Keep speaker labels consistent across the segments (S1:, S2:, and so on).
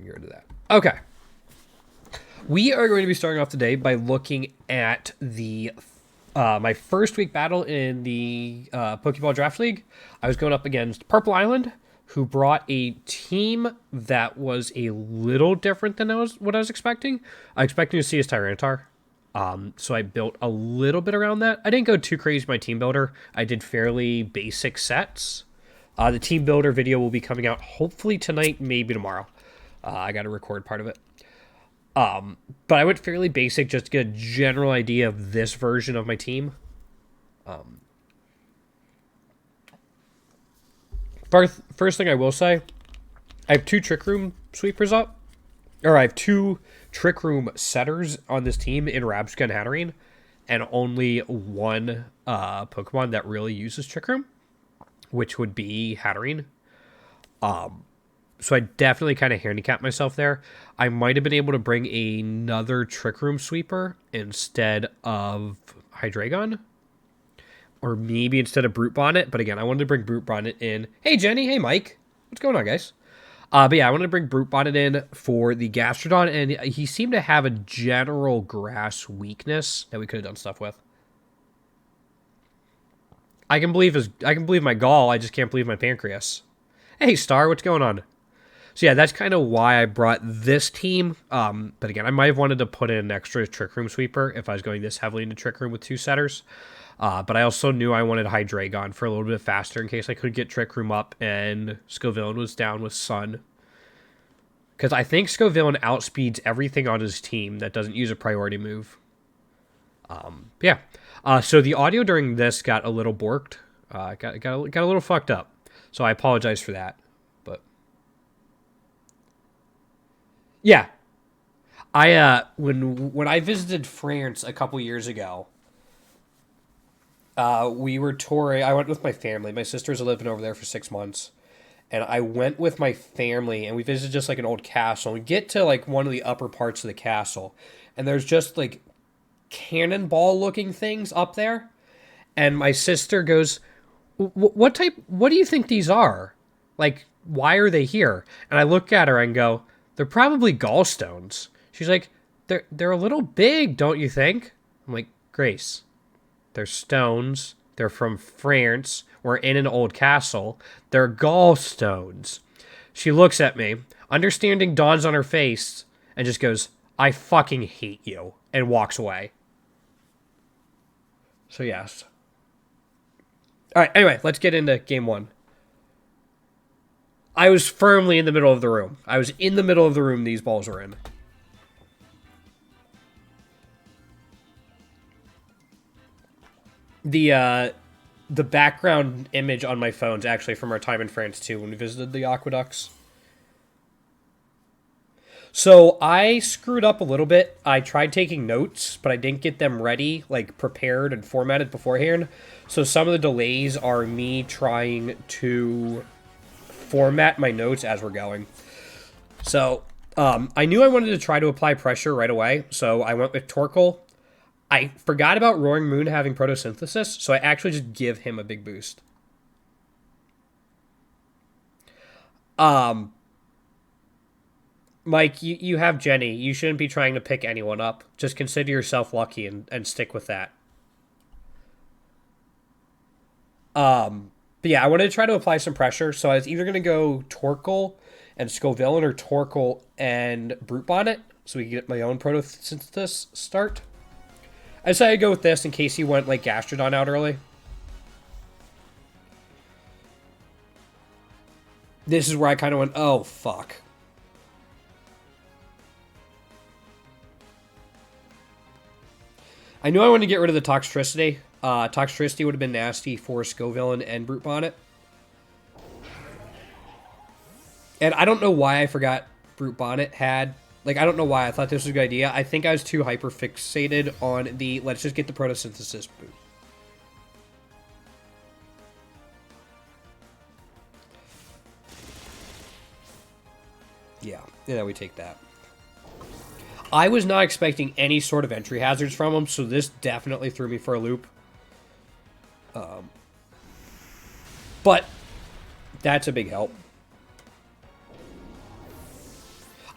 S1: Get rid of that. Okay. We are going to be starting off today by looking at the my first week battle in the Pokeball Draft League. I was going up against Purple Island, who brought a team that was a little different than what I was expecting. I was expecting to see his Tyranitar. So I built a little bit around that. I didn't go too crazy with my team builder. I did fairly basic sets. The team builder video will be coming out hopefully tonight, maybe tomorrow. I got to record part of it. But I went fairly basic just to get a general idea of this version of my team. First thing I will say, I have 2 Trick Room sweepers up. Or I have 2 Trick Room setters on this team in Rabsca and Hatterene. And only one Pokemon that really uses Trick Room, which would be Hatterene. So I definitely kind of handicapped myself there. I might have been able to bring another Trick Room sweeper instead of Hydreigon. Or maybe instead of Brute Bonnet. But again, I wanted to bring Brute Bonnet in. Hey, Jenny. Hey, Mike. What's going on, guys? But yeah, I wanted to bring Brute Bonnet in for the Gastrodon. And he seemed to have a general grass weakness that we could have done stuff with. I can believe my gall. I just can't believe my pancreas. Hey, Star. What's going on? So yeah, that's kind of why I brought this team. But again, I might have wanted to put in an extra Trick Room sweeper if I was going this heavily into Trick Room with 2 setters. But I also knew I wanted Hydreigon for a little bit faster in case I could get Trick Room up and Scovillain was down with Sun. Because I think Scovillain outspeeds everything on his team that doesn't use a priority move. Yeah. So the audio during this got a little borked. Got a little fucked up. So I apologize for that. Yeah, when I visited France a couple years ago, we were touring. I went with my family. My sisters are living over there for 6 months, and I went with my family, and we visited just like an old castle. And we get to like one of the upper parts of the castle, and there's just like cannonball looking things up there, and my sister goes, What do you think these are? Like, why are they here?" And I look at her and go, "They're probably gallstones." She's like, they're a little big, don't you think?" I'm like, "Grace, they're stones. They're from France. We're in an old castle. They're gallstones." She looks at me, understanding dawns on her face, and just goes, "I fucking hate you," and walks away. So yes. All right, anyway, let's get into game 1. I was firmly in the middle of the room. I was in the middle of the room these balls were in. The background image on my phone is actually from our time in France, too, when we visited the aqueducts. So I screwed up a little bit. I tried taking notes, but I didn't get them ready, like prepared and formatted beforehand. So some of the delays are me trying to format my notes as we're going. So I knew I wanted to try to apply pressure right away, so I went with Torkoal. I forgot about Roaring Moon having photosynthesis, so I actually just give him a big boost. Mike, you have Jenny. You shouldn't be trying to pick anyone up. Just consider yourself lucky and stick with that. But yeah, I wanted to try to apply some pressure, so I was either going to go Torkoal and Scovillain or Torkoal and Brute Bonnet, so we can get my own photosynthesis start. I decided to go with this in case he went like Gastrodon out early. This is where I kind of went, oh, fuck. I knew I wanted to get rid of the Toxtricity. Toxtricity would have been nasty for Scovillain and Brute Bonnet. And I don't know why I forgot Brute Bonnet had... Like, I don't know why I thought this was a good idea. I think I was too hyper-fixated on the, let's just get the photosynthesis boost. Yeah, we take that. I was not expecting any sort of entry hazards from him, so this definitely threw me for a loop. But that's a big help.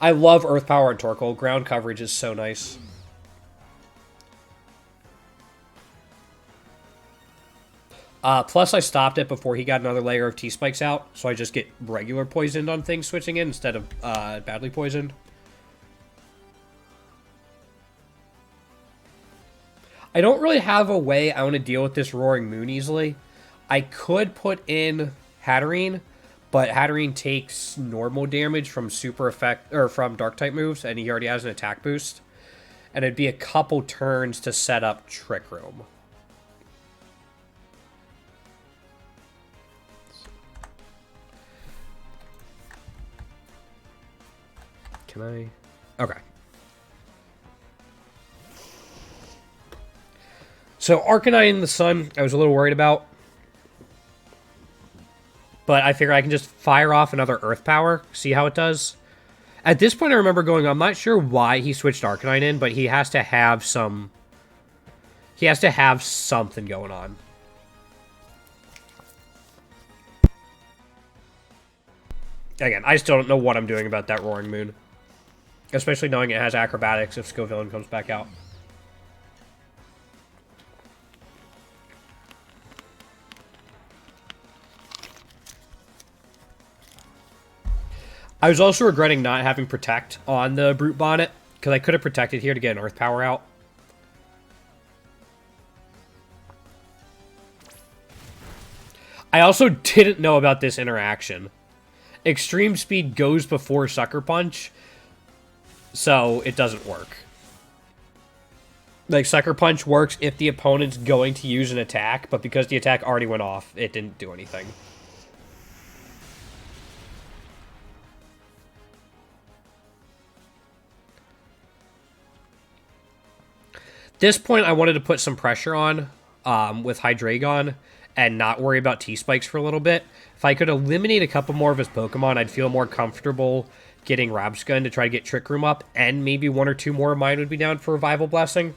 S1: I love Earth Power and Torkoal. Ground coverage is so nice. Plus, I stopped it before he got another layer of T-Spikes out, so I just get regular poisoned on things switching in instead of badly poisoned. I don't really have a way I want to deal with this Roaring Moon easily. I could put in Hatterene, but Hatterene takes normal damage from super effect or from Dark type moves, and he already has an attack boost. And it'd be a couple turns to set up Trick Room. Can I? Okay. So Arcanine in the Sun, I was a little worried about. But I figure I can just fire off another Earth Power, see how it does. At this point, I remember going, I'm not sure why he switched Arcanine in, but he has to have some... He has to have something going on. Again, I still don't know what I'm doing about that Roaring Moon. Especially knowing it has Acrobatics if Scovillain comes back out. I was also regretting not having Protect on the Brute Bonnet, because I could have protected here to get an Earth Power out. I also didn't know about this interaction. Extreme Speed goes before Sucker Punch, so it doesn't work. Like, Sucker Punch works if the opponent's going to use an attack, but because the attack already went off, it didn't do anything. This point, I wanted to put some pressure on with Hydreigon and not worry about T-Spikes for a little bit. If I could eliminate a couple more of his Pokemon, I'd feel more comfortable getting Rabsgun to try to get Trick Room up, and maybe one or two more of mine would be down for Revival Blessing.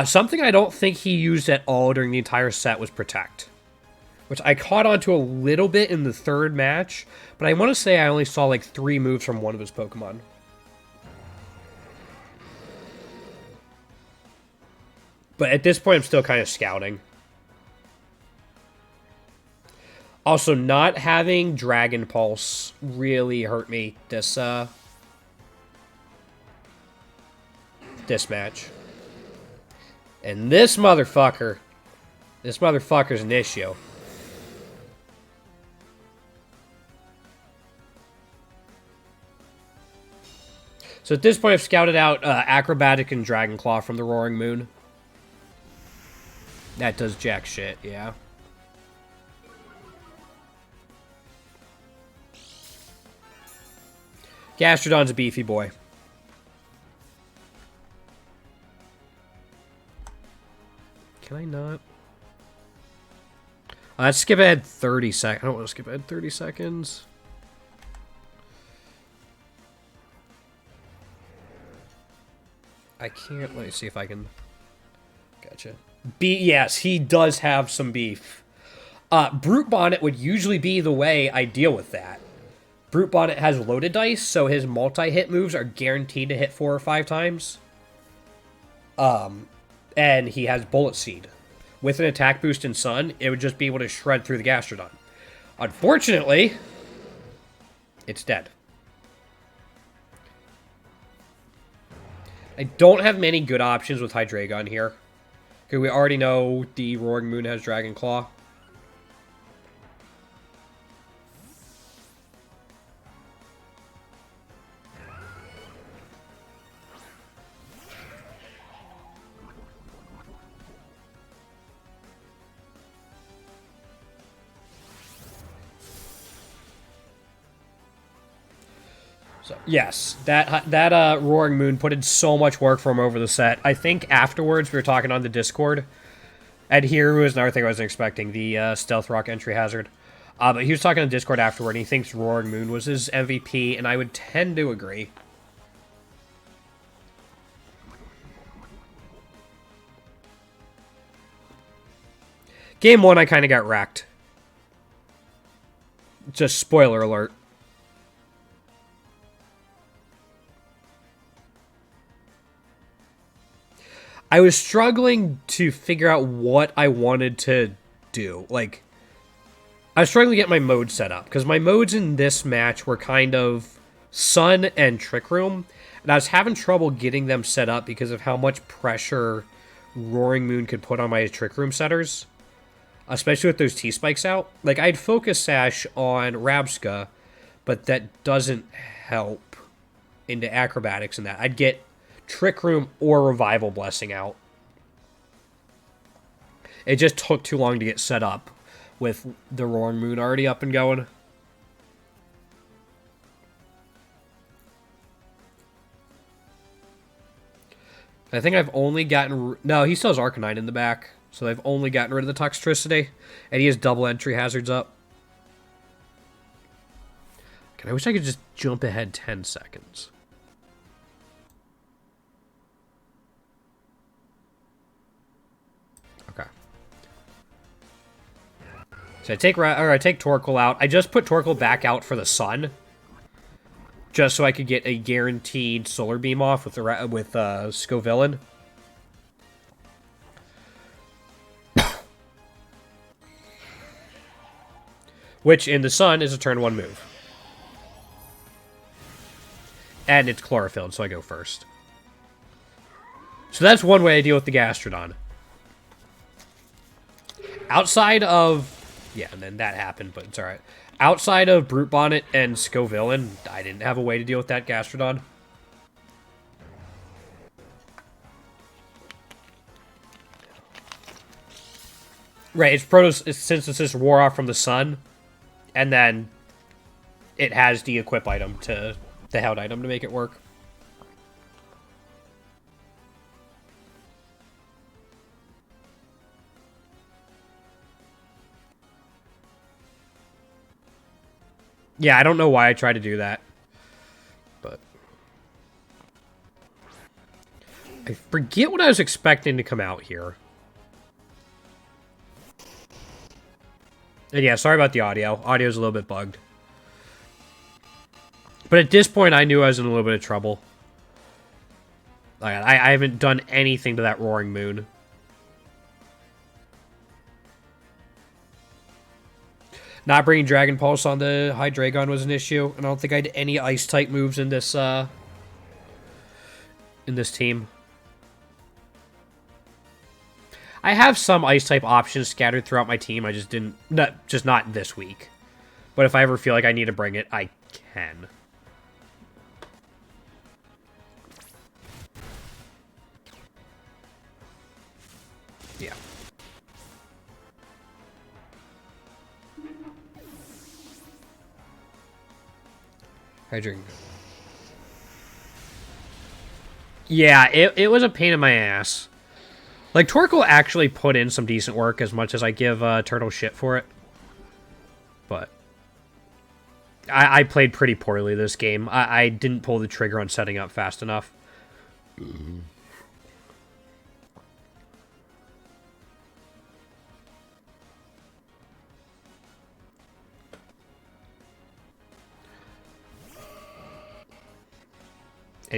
S1: Something I don't think he used at all during the entire set was Protect, which I caught onto a little bit in the third match, but I want to say I only saw like 3 moves from one of his Pokemon. But at this point, I'm still kind of scouting. Also, not having Dragon Pulse really hurt me this match. And this motherfucker's an issue. So at this point, I've scouted out Acrobatic and Dragon Claw from the Roaring Moon. That does jack shit, yeah. Gastrodon's a beefy boy. Can I not? Let's skip ahead 30 seconds. I don't want to skip ahead 30 seconds. I can't. Let me see if I can. Gotcha. Yes, he does have some beef. Brute Bonnet would usually be the way I deal with that. Brute Bonnet has loaded dice, so his multi-hit moves are guaranteed to hit 4 or 5 times. And he has Bullet Seed. With an attack boost in Sun, it would just be able to shred through the Gastrodon. Unfortunately, it's dead. I don't have many good options with Hydreigon here. Okay, we already know the Roaring Moon has Dragon Claw. So, yes, that Roaring Moon put in so much work for him over the set. I think afterwards we were talking on the Discord, and here was another thing I wasn't expecting, the Stealth Rock entry hazard. But he was talking on the Discord afterward, and he thinks Roaring Moon was his MVP, and I would tend to agree. Game 1, I kind of got wrecked. Just spoiler alert. I was struggling to figure out what I wanted to do. Like, I was struggling to get my mode set up, because my modes in this match were kind of Sun and Trick Room, and I was having trouble getting them set up because of how much pressure Roaring Moon could put on my Trick Room setters, especially with those T-Spikes out. Like, I'd Focus Sash on Rabska, but that doesn't help into Acrobatics and that. I'd get Trick Room or Revival Blessing out. It just took too long to get set up with the Roaring Moon already up and going. I think I've only gotten... No, he still has Arcanine in the back. So I've only gotten rid of the Toxtricity. And he has double entry hazards up. God, I wish I could just jump ahead 10 seconds. Okay. So I take Torkoal out. I just put Torkoal back out for the Sun. Just so I could get a guaranteed Solar Beam off with Scovillain. Which, in the Sun, is a turn 1 move. And it's Chlorophylled, so I go first. So that's one way I deal with the Gastrodon. Outside of... Yeah, and then that happened, but it's alright. Outside of Brute Bonnet and Scovillain, I didn't have a way to deal with that Gastrodon. Right, since it's just War Off from the Sun, and then it has the equip item to the held item to make it work. Yeah, I don't know why I tried to do that. But I forget what I was expecting to come out here. And yeah, sorry about the audio. Audio's a little bit bugged. But at this point, I knew I was in a little bit of trouble. I haven't done anything to that Roaring Moon. Not bringing Dragon Pulse on the Hydreigon was an issue, and I don't think I had any Ice-type moves in this team. I have some Ice-type options scattered throughout my team. I just didn't... just not this week. But if I ever feel like I need to bring it, I can. Yeah. Hydrating. Yeah, it was a pain in my ass. Like, Torkoal actually put in some decent work as much as I give Turtle shit for it. But I played pretty poorly this game. I didn't pull the trigger on setting up fast enough. And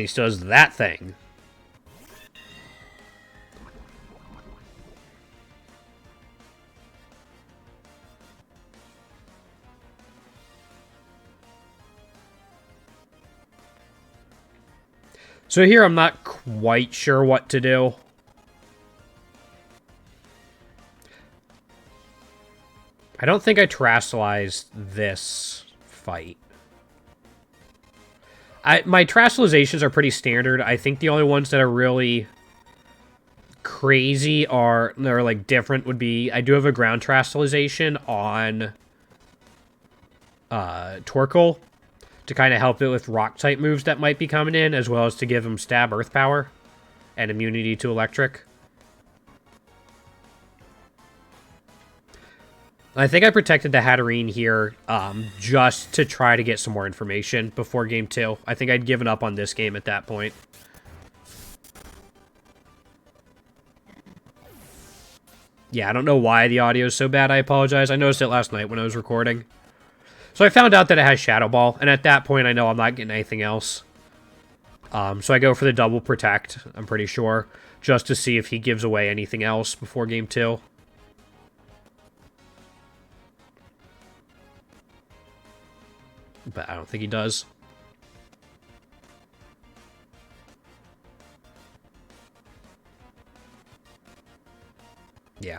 S1: he still does that thing. So here I'm not quite sure what to do. I don't think I terastallized this fight. My terastallizations are pretty standard. I think the only ones that are really crazy or like different would be I do have a ground terastallization on Torkoal to kind of help it with rock type moves that might be coming in, as well as to give him stab earth power and immunity to electric. I think I protected the Hatterene here just to try to get some more information before Game 2. I think I'd given up on this game at that point. Yeah, I don't know why the audio is so bad. I apologize. I noticed it last night when I was recording. So I found out that it has Shadow Ball, and at that point I know I'm not getting anything else. So I go for the double protect, I'm pretty sure, just to see if he gives away anything else before game 2. But I don't think he does. Yeah.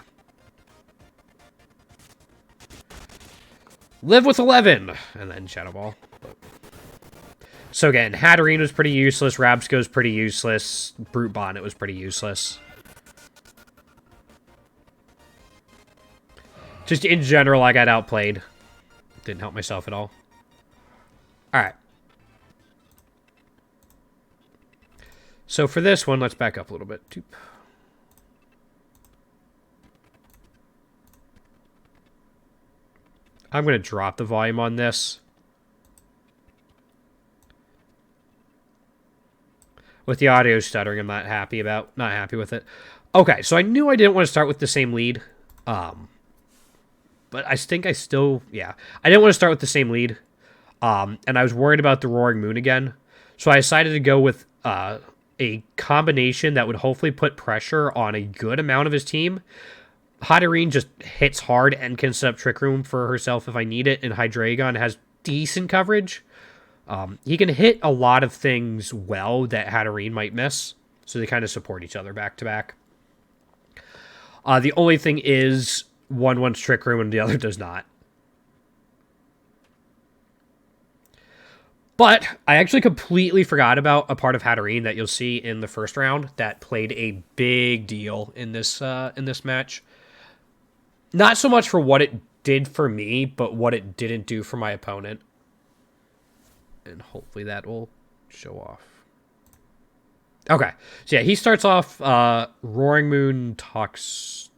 S1: Live with 11! And then Shadow Ball. So again, Hatterene was pretty useless, Rabsco's pretty useless, Brute Bonnet was pretty useless. Just in general, I got outplayed. Didn't help myself at all. Alright. So for this one, let's back up a little bit. I'm going to drop the volume on this. With the audio stuttering, I'm not happy with it. Okay, so I knew I didn't want to start with the same lead. But I think I still, yeah. I didn't want to start with the same lead. And I was worried about the Roaring Moon again. So I decided to go with a combination that would hopefully put pressure on a good amount of his team. Hatterene just hits hard and can set up Trick Room for herself if I need it. And Hydreigon has decent coverage. He can hit a lot of things well that Hatterene might miss. So they kind of support each other back to back. The only thing is one wants Trick Room and the other does not. But I actually completely forgot about a part of Hatterene that you'll see in the first round that played a big deal in this match. Not so much for what it did for me, but what it didn't do for my opponent. And hopefully that will show off. Okay. So yeah, he starts off Roaring Moon Tox.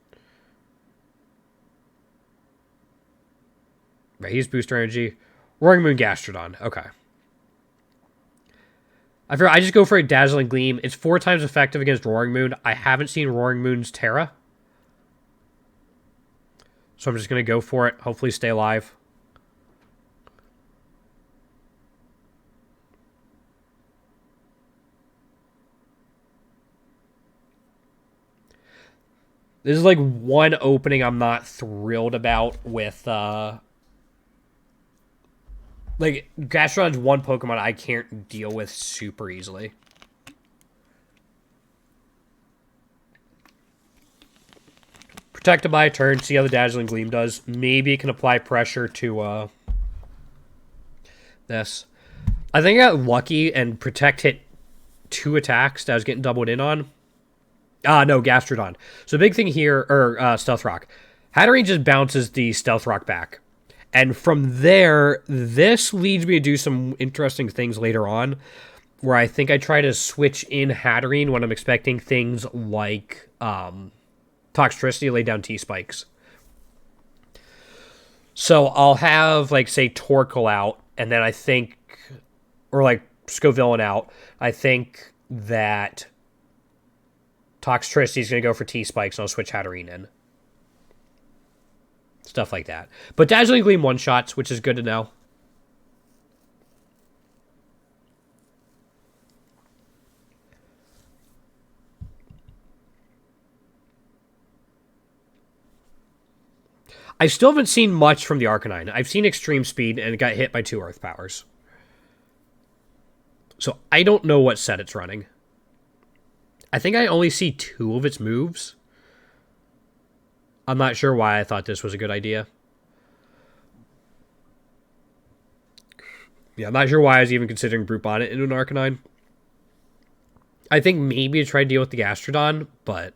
S1: Right, he's Booster Energy. Roaring Moon Gastrodon. Okay. I just go for a Dazzling Gleam. It's 4 times effective against Roaring Moon. I haven't seen Roaring Moon's Terra. So I'm just going to go for it. Hopefully stay alive. This is like one opening I'm not thrilled about with... Like, Gastrodon's one Pokemon I can't deal with super easily. Protected by a turn, see how the Dazzling Gleam does. Maybe it can apply pressure to this. I think I got lucky and Protect hit 2 attacks that I was getting doubled in on. No, Gastrodon. So big thing here, or Stealth Rock. Hatterene just bounces the Stealth Rock back. And from there, this leads me to do some interesting things later on, where I think I try to switch in Hatterene when I'm expecting things like Toxtricity, lay down T-Spikes. So I'll have, like, say, Torkoal out, and then I think, or like Scovillain out, I think that Toxtricity is going to go for T-Spikes, and I'll switch Hatterene in. Stuff like that. But Dazzling Gleam one-shots, which is good to know. I still haven't seen much from the Arcanine. I've seen Extreme Speed, and it got hit by 2 Earth Powers. So I don't know what set it's running. I think I only see 2 of its moves. I'm not sure why I thought this was a good idea. Yeah, I'm not sure why I was even considering Brute Bonnet into an Arcanine. I think maybe to try to deal with the Gastrodon, but...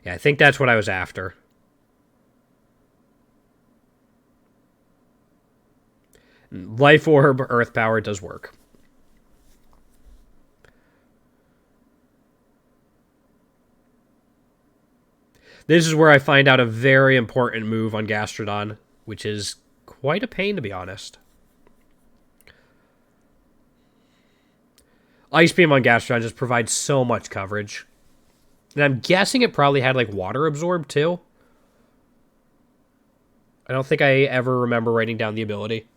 S1: yeah, I think that's what I was after. Life Orb, Earth Power does work. This is where I find out a very important move on Gastrodon, which is quite a pain, to be honest. Ice Beam on Gastrodon just provides so much coverage. And I'm guessing it probably had, like, water absorbed, too. I don't think I ever remember writing down the ability.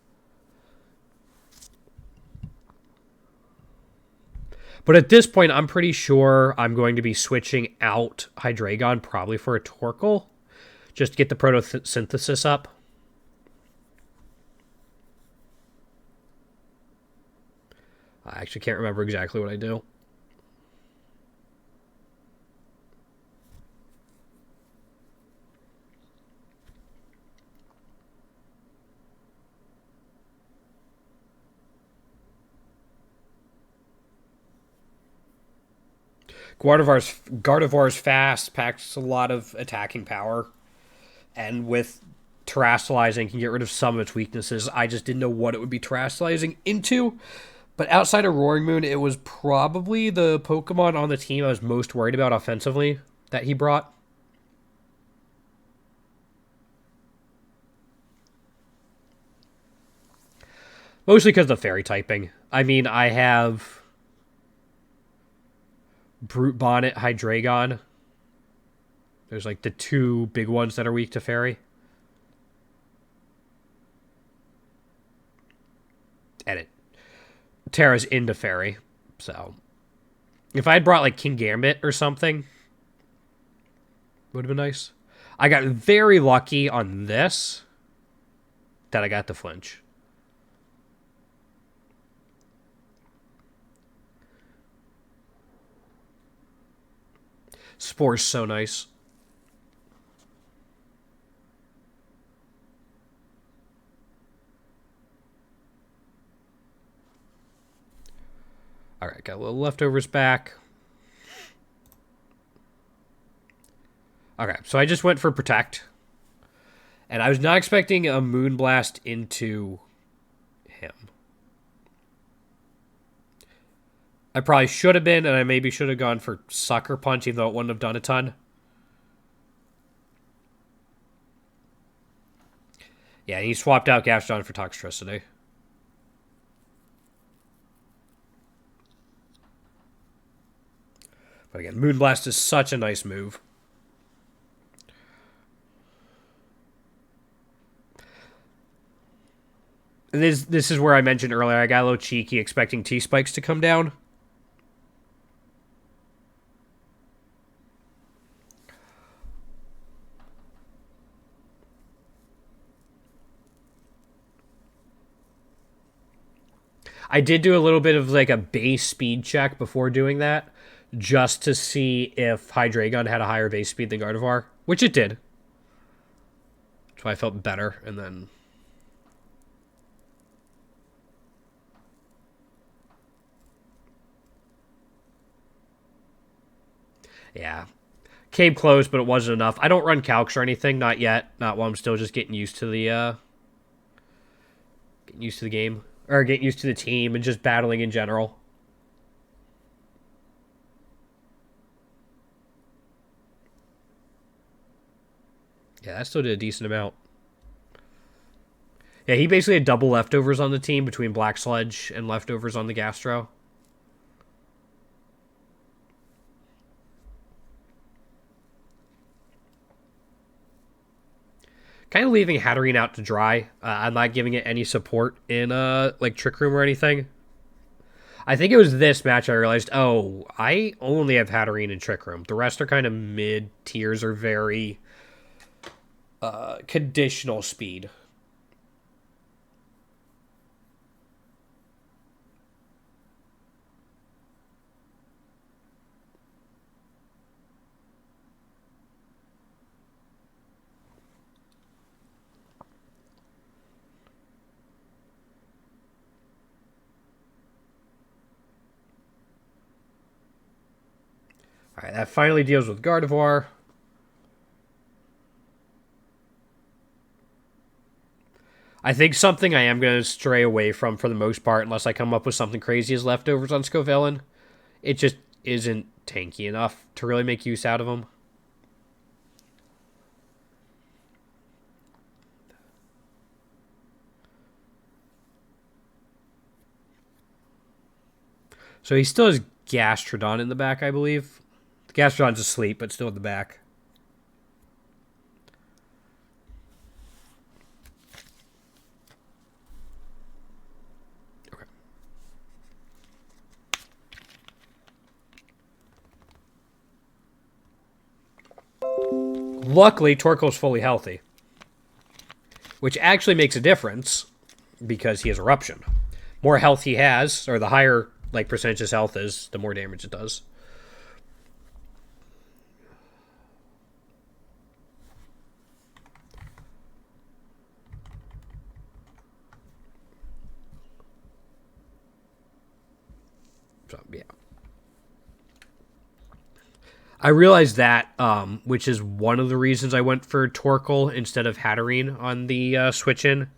S1: But at this point, I'm pretty sure I'm going to be switching out Hydreigon probably for a Torkoal. Just to get the photosynthesis up. I actually can't remember exactly what I do. Gardevoir's fast, packs a lot of attacking power, and with terastallizing can get rid of some of its weaknesses. I just didn't know what it would be terastallizing into. But outside of Roaring Moon, it was probably the Pokemon on the team I was most worried about offensively that he brought. Mostly because of the fairy typing. I mean, I have Brute Bonnet, Hydreigon. There's like the two big ones that are weak to fairy. And Terra's into fairy. So if I had brought like King Gambit or something, would have been nice. I got very lucky on this that I got the flinch. Spore's so nice. All right, got a little leftovers back. Okay, so I just went for Protect. And I was not expecting a Moonblast into him. I probably should have been, and I maybe should have gone for Sucker Punch, even though it wouldn't have done a ton. Yeah, he swapped out Gastrodon for Toxtricity. But again, Moonblast is such a nice move. This is where I mentioned earlier, I got a little cheeky expecting T-Spikes to come down. I did do a little bit of like a base speed check before doing that, just to see if Hydreigon had a higher base speed than Gardevoir, which it did. That's why I felt better, and then... Yeah. Came close, but it wasn't enough. I don't run calcs or anything, not yet. Not while I'm still just getting used to the, getting used to the game. Or getting used to the team and just battling in general. Yeah, that still did a decent amount. Yeah, he basically had double leftovers on the team between Black Sludge and leftovers on the Gastro. Kind of leaving Hatterene out to dry. I'm not giving it any support in like Trick Room or anything. I think it was this match I realized, oh, I only have Hatterene in Trick Room. The rest are kind of mid tiers or very conditional speed. All right, that finally deals with Gardevoir. I think something I am going to stray away from for the most part, unless I come up with something crazy as leftovers on Scovillain. It just isn't tanky enough to really make use out of them. So he still has Gastrodon in the back, I believe. Gastrodon's asleep, but still in the back. Okay. Luckily, Torko's fully healthy. Which actually makes a difference because he has Eruption. More health he has, or the higher like percentage his health is, the more damage it does. So, yeah. I realized that, which is one of the reasons I went for Torkoal instead of Hatterene on the switch-in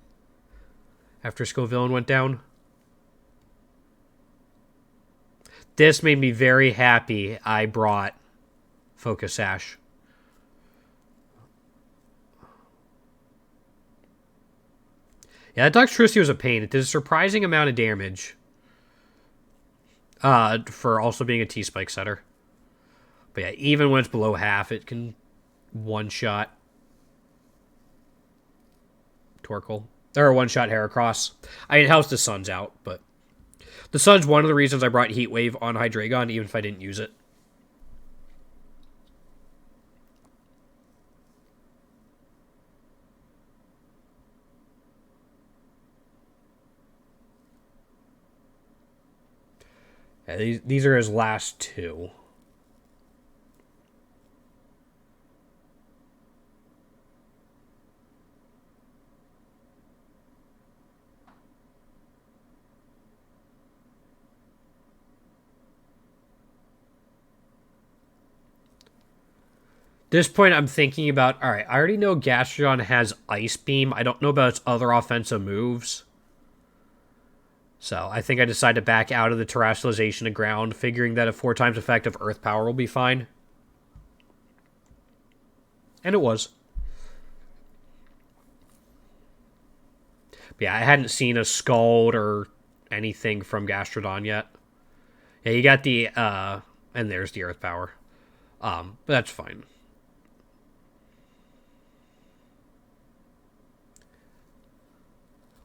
S1: after Scovillain went down. This made me very happy I brought Focus Sash. Yeah, that Doxtricity was a pain. It did a surprising amount of damage. For also being a T-Spike setter. But yeah, even when it's below half, it can one-shot Torkoal. Or one-shot Heracross. I mean, it helps the Sun's out, but... The Sun's one of the reasons I brought Heat Wave on Hydreigon, even if I didn't use it. Yeah, these are his last two. This point, I'm thinking about, alright, I already know Gastrodon has Ice Beam. I don't know about its other offensive moves. So, I think I decided to back out of the Terrestrialization of Ground, figuring that a 4 times effective Earth Power will be fine. And it was. But yeah, I hadn't seen a Scald or anything from Gastrodon yet. Yeah, you got the, and there's the Earth Power. But that's fine.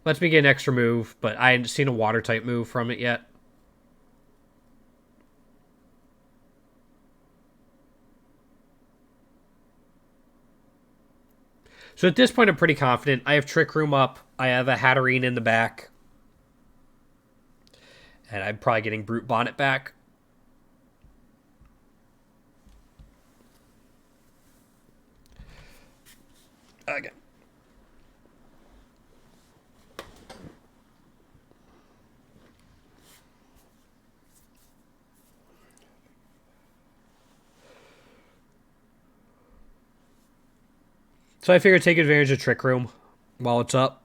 S1: Lets me get an extra move, but I hadn't seen a Water-type move from it yet. So at this point, I'm pretty confident. I have Trick Room up. I have a Hatterene in the back. And I'm probably getting Brute Bonnet back. Okay. So I figured take advantage of Trick Room while it's up.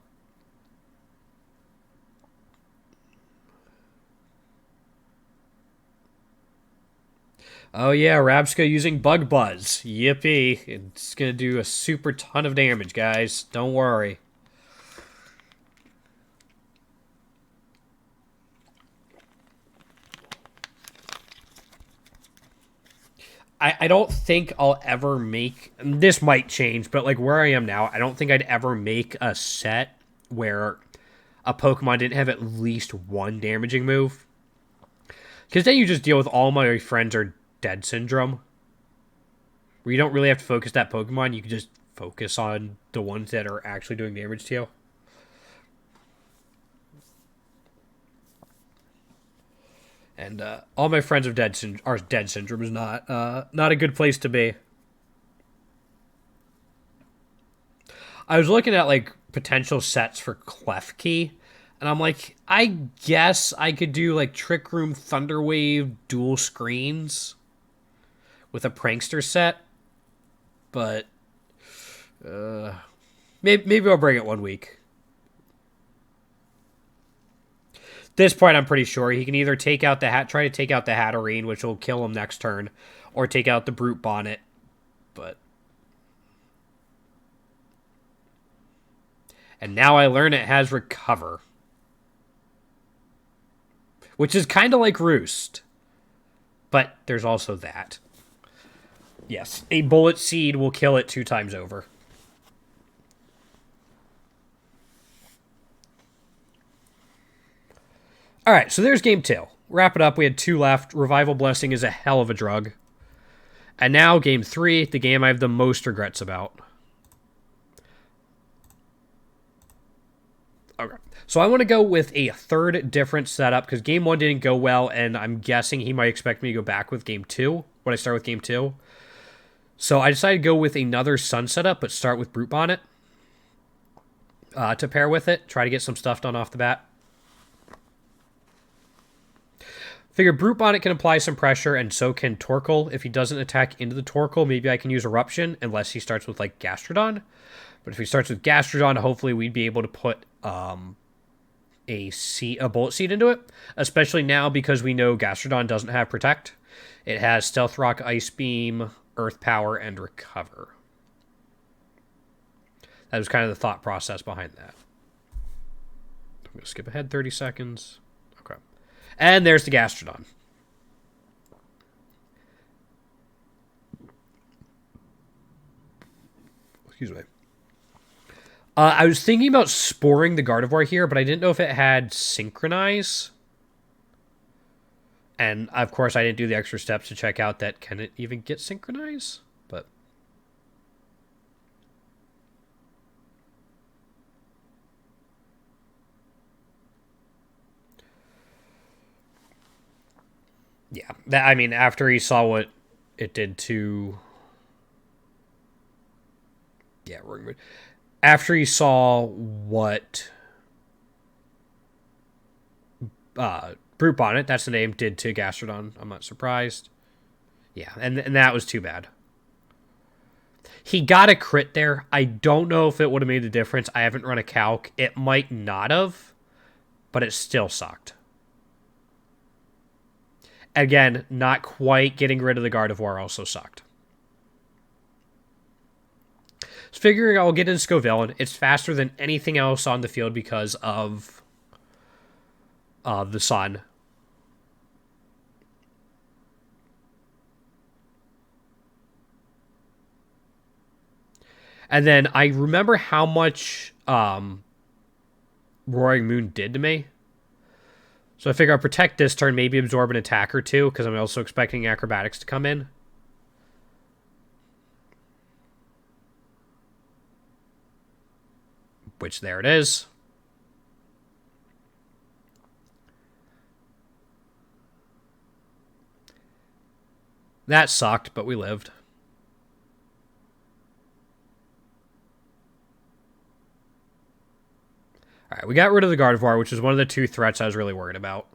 S1: Oh yeah, Rabska using Bug Buzz. Yippee. It's going to do a super ton of damage, guys. Don't worry. I don't think I'll ever make... This might change, but like where I am now, I don't think I'd ever make a set where a Pokemon didn't have at least one damaging move. Because then you just deal with all my friends are dead syndrome. Where you don't really have to focus that Pokemon, you can just focus on the ones that are actually doing damage to you. And all my friends are dead syndrome is not a good place to be. I was looking at like potential sets for Klefki, and I'm like, I guess I could do like Trick Room, Thunderwave, dual screens with a Prankster set, but maybe I'll bring it one week. This point, I'm pretty sure he can either try to take out the Hatterene, which will kill him next turn, or take out the Brute Bonnet. But and now I learn it has Recover, which is kind of like Roost, but there's also that. Yes, a bullet seed will kill it 2 times over. All right, so there's game 2. Wrap it up. We had 2 left. Revival Blessing is a hell of a drug. And now game 3, the game I have the most regrets about. Okay. So I want to go with a third different setup because game 1 didn't go well, and I'm guessing he might expect me to go back with game 2 when I start with game 2. So I decided to go with another Sun setup, but start with Brute Bonnet to pair with it. Try to get some stuff done off the bat. Figure Brute Bonnet can apply some pressure, and so can Torkoal. If he doesn't attack into the Torkoal, maybe I can use Eruption, unless he starts with, like, Gastrodon. But if he starts with Gastrodon, hopefully we'd be able to put a Bullet Seed into it. Especially now because we know Gastrodon doesn't have Protect. It has Stealth Rock, Ice Beam, Earth Power, and Recover. That was kind of the thought process behind that. I'm going to skip ahead 30 seconds. Okay. And there's the Gastrodon. Excuse me. I was thinking about sporing the Gardevoir here, but I didn't know if it had Synchronize. And, of course, I didn't do the extra steps to check out that can it even get Synchronize? But yeah, that, I mean, after he saw what it did to... Yeah, after he saw what Brute Bonnet, that's the name, did to Gastrodon, I'm not surprised. Yeah, and that was too bad. He got a crit there. I don't know if it would have made a difference. I haven't run a calc. It might not have, but it still sucked. Again, not quite getting rid of the Gardevoir also sucked. So figuring I'll get in Scovillain. It's faster than anything else on the field because of the sun. And then I remember how much Roaring Moon did to me. So I figure I'll protect this turn, maybe absorb an attack or two, because I'm also expecting Acrobatics to come in. Which, there it is. That sucked, but we lived. Alright, we got rid of the Gardevoir, which was one of the 2 threats I was really worried about.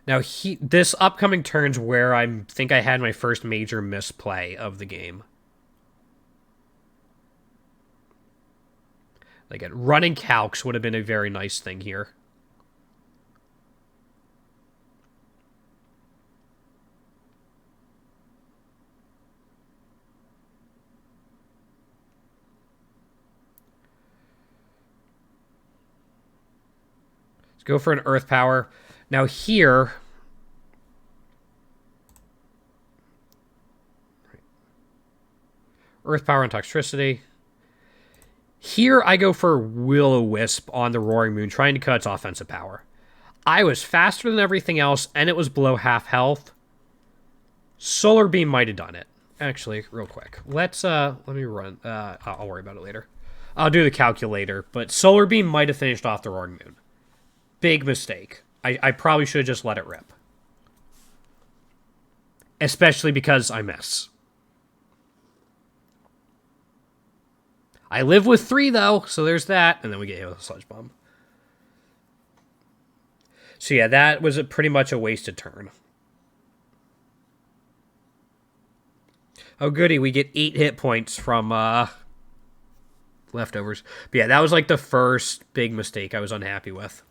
S1: Now, this upcoming turn's where I think I had my first major misplay of the game. Again, running calcs would have been a very nice thing here. Let's go for an Earth Power. Now here... Earth Power and Toxtricity. Here I go for Will-O-Wisp on the Roaring Moon, trying to cut its offensive power. I was faster than everything else, and it was below half health. Solar Beam might have done it. Actually, real quick. Let me run. I'll worry about it later. I'll do the calculator, but Solar Beam might have finished off the Roaring Moon. Big mistake. I probably should have just let it rip. Especially because I miss. I live with 3, though, so there's that. And then we get hit with a Sludge Bomb. So yeah, that was pretty much a wasted turn. Oh, goody, we get 8 hit points from leftovers. But yeah, that was like the first big mistake I was unhappy with.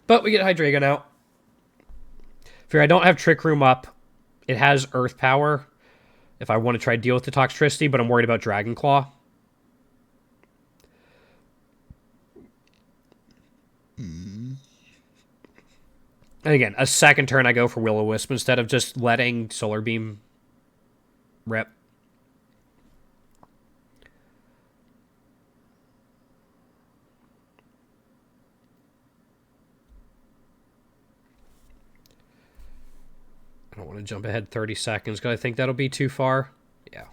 S1: But we get Hydreigon out. Figure I don't have Trick Room up. It has Earth Power. if I want to try to deal with the Toxtricity, but I'm worried about Dragon Claw. And again, a second turn I go for Will-O-Wisp instead of just letting Solar Beam rip. I don't want to jump ahead 30 seconds because I think that'll be too far. Yeah.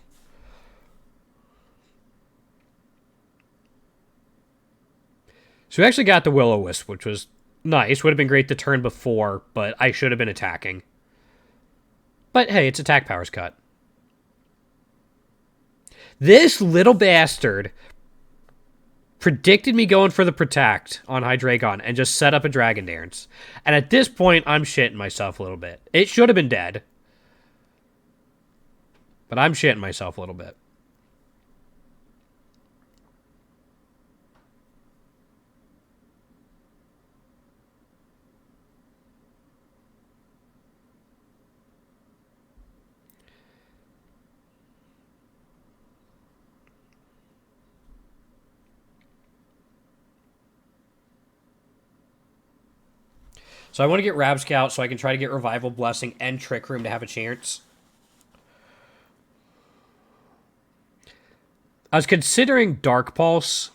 S1: So we actually got the Will-O-Wisp, which was nice. Would have been great the turn before, but I should have been attacking. But hey, its attack power's cut. This little bastard predicted me going for the Protect on Hydreigon and just set up a Dragon Dance. And at this point, I'm shitting myself a little bit. It should have been dead. But I'm shitting myself a little bit. So I want to get Rabscout so I can try to get Revival Blessing and Trick Room to have a chance. I was considering Dark Pulse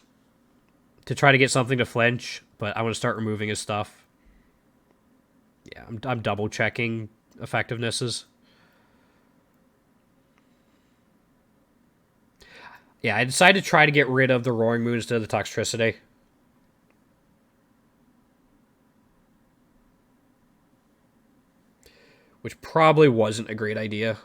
S1: to try to get something to flinch, but I want to start removing his stuff. Yeah, I'm double checking effectivenesses. Yeah, I decided to try to get rid of the Roaring Moon instead of the Toxtricity. Which probably wasn't a great idea.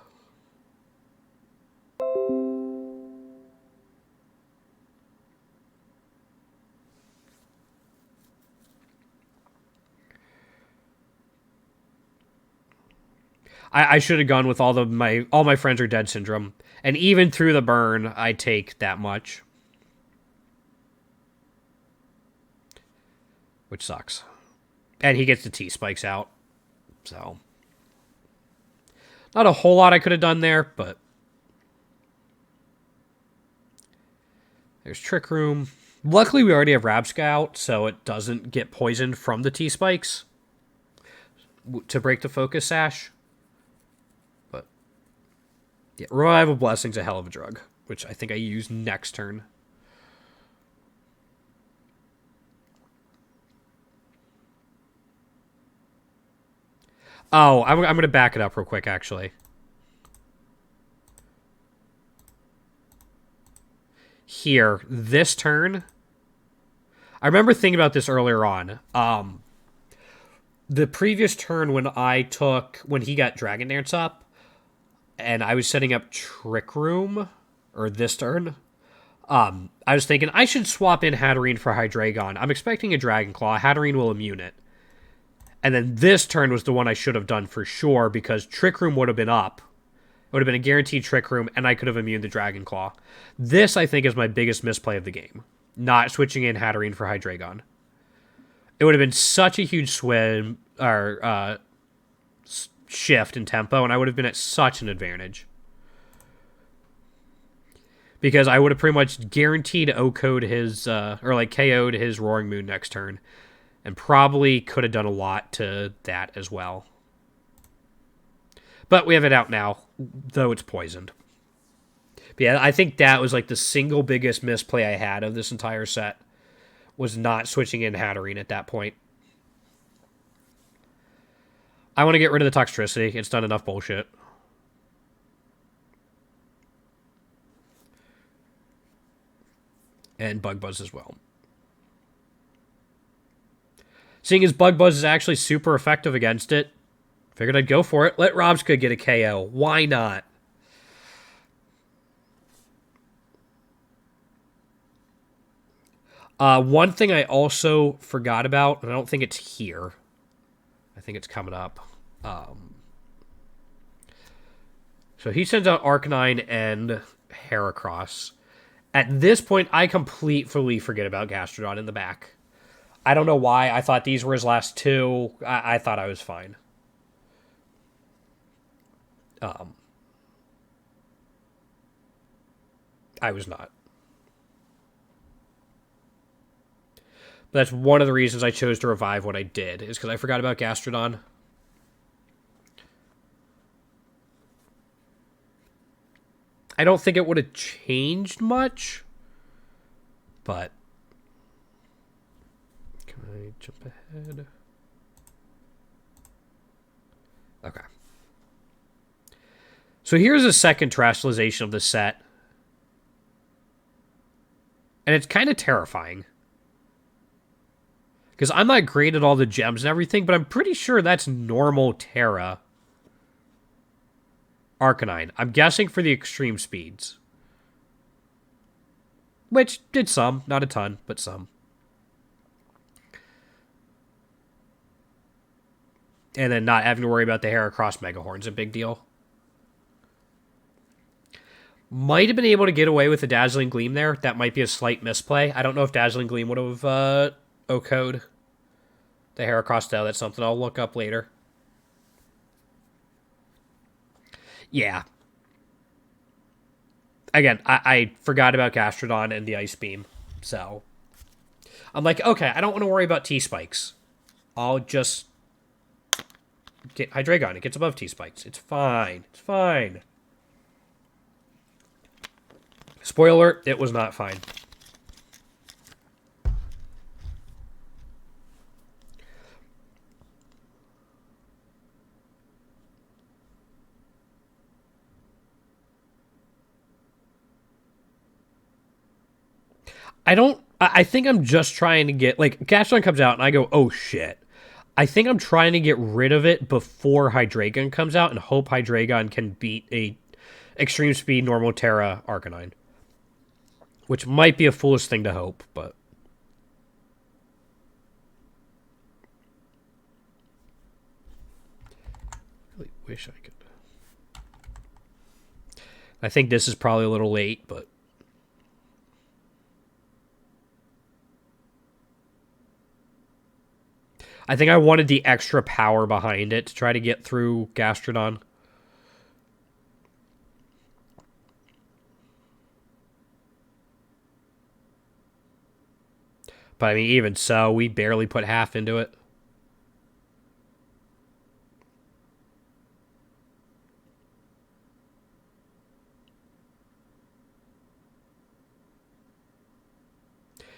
S1: I should have gone with all my friends are dead syndrome. And even through the burn, I take that much. Which sucks. And he gets the T-Spikes out. So not a whole lot I could have done there, but there's Trick Room. Luckily, we already have Rabscout, so it doesn't get poisoned from the T-Spikes to break the Focus Sash. But yeah, Revival Blessing's a hell of a drug, which I think I use next turn. Oh, I'm going to back it up real quick, actually. Here, this turn. I remember thinking about this earlier on. The previous turn when he got Dragon Dance up, and I was setting up Trick Room, or this turn, I was thinking I should swap in Hatterene for Hydreigon. I'm expecting a Dragon Claw. Hatterene will immune it. And then this turn was the one I should have done for sure because Trick Room would have been up. It would have been a guaranteed Trick Room, and I could have immuned the Dragon Claw. This, I think, is my biggest misplay of the game. Not switching in Hatterene for Hydreigon. It would have been such a huge swim, or shift in tempo, and I would have been at such an advantage. Because I would have pretty much guaranteed O-code his, or like KO'd his Roaring Moon next turn. And probably could have done a lot to that as well. But we have it out now, though it's poisoned. But yeah, I think that was like the single biggest misplay I had of this entire set. Was not switching in Hatterene at that point. I want to get rid of the Toxtricity. It's done enough bullshit. And Bug Buzz as well. Seeing as Bug Buzz is actually super effective against it, figured I'd go for it. Let Robska get a KO. Why not? One thing I also forgot about, and I don't think it's here. I think it's coming up. So he sends out Arcanine and Heracross. At this point, I completely forget about Gastrodon in the back. I don't know why. I thought these were his last two. I thought I was fine. I was not. But that's one of the reasons I chose to revive what I did, is because I forgot about Gastrodon. I don't think it would have changed much, but... Can I jump ahead? Okay. So here's a second terrestrialization of the set. And it's kind of terrifying. Because I'm not great at all the gems and everything, but I'm pretty sure that's normal Terra Arcanine. I'm guessing for the extreme speeds. Which did some. Not a ton, but some. And then not having to worry about the Heracross Megahorn's a big deal. Might have been able to get away with a Dazzling Gleam there. That might be a slight misplay. I don't know if Dazzling Gleam would have OHKO'd the Heracross, though. That's something I'll look up later. Yeah. Again, I forgot about Gastrodon and the Ice Beam. So, I'm like, okay, I don't want to worry about T-Spikes. I'll just get Hydreigon. It gets above T-Spikes. It's fine. It's fine. Spoiler, it was not fine. I think I'm just trying to get, like, Gastrodon comes out and I go, oh shit. I think I'm trying to get rid of it before Hydreigon comes out and hope Hydreigon can beat a extreme speed normal Terra Arcanine. Which might be a foolish thing to hope, but... I really wish I could... I think this is probably a little late, but... I think I wanted the extra power behind it to try to get through Gastrodon. But I mean, even so, we barely put half into it.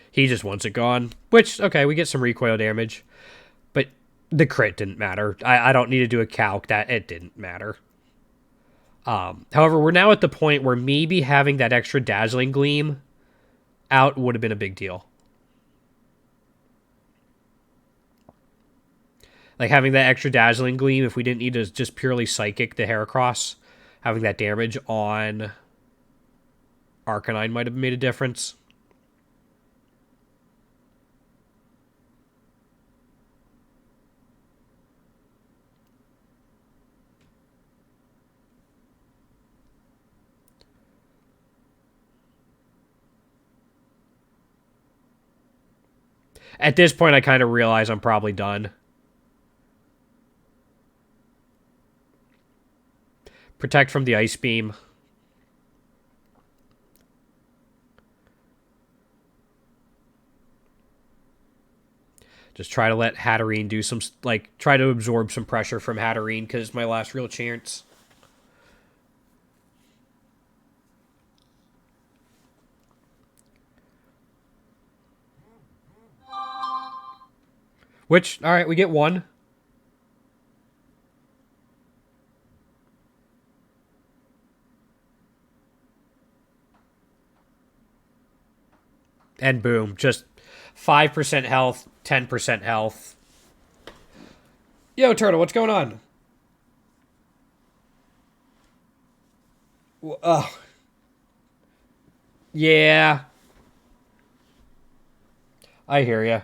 S1: He just wants it gone. Which, okay, we get some recoil damage. But the crit didn't matter. I don't need to do a calc. That it didn't matter. However, we're now at the point where maybe having that extra Dazzling Gleam out would have been a big deal. Like, having that extra Dazzling Gleam, if we didn't need to just purely Psychic the Heracross, having that damage on Arcanine might have made a difference. At this point, I kind of realize I'm probably done. Protect from the Ice Beam. Just try to let Hatterene do some, like, try to absorb some pressure from Hatterene because it's my last real chance. Which, alright, we get one. And boom, just 5% health, 10% health. Yo, Turtle, what's going on? Yeah. I hear ya.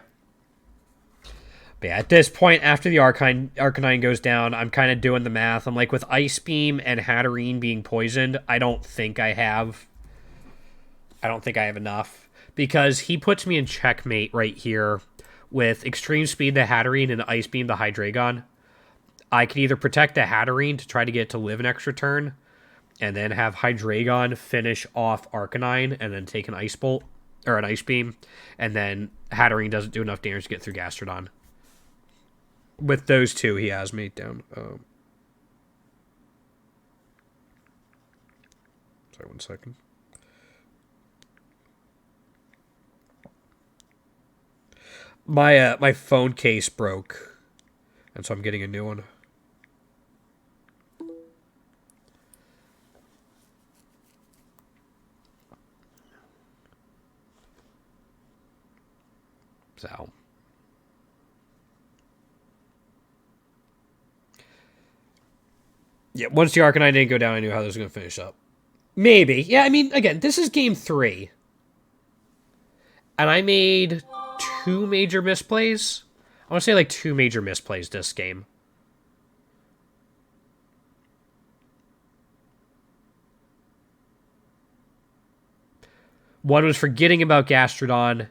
S1: But yeah, at this point, after the Arcanine goes down, I'm kind of doing the math. I'm like, with Ice Beam and Hatterene being poisoned, I don't think I have enough. Because he puts me in checkmate right here with Extreme Speed the Hatterene and Ice Beam the Hydreigon. I can either protect the Hatterene to try to get it to live an extra turn, and then have Hydreigon finish off Arcanine, and then take an Ice Bolt, or an Ice Beam, and then Hatterene doesn't do enough damage to get through Gastrodon. With those two, he has me down. Sorry, 1 second. My phone case broke, and so I'm getting a new one. So. Yeah, once the Arcanine didn't go down, I knew how this was going to finish up. Maybe. Yeah, I mean, again, this is game 3. And I made 2 major misplays. I want to say like 2 major misplays this game. One was forgetting about Gastrodon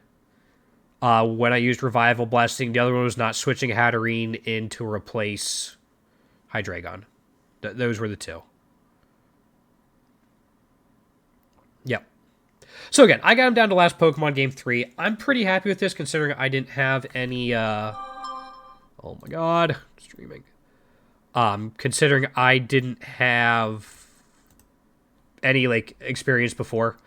S1: when I used Revival Blessing. The other one was not switching Hatterene in to replace Hydreigon. Those were the 2. Yep. So again, I got him down to last Pokemon game 3. I'm pretty happy with this considering I didn't have any, oh my god, streaming. Considering I didn't have any, like, experience before.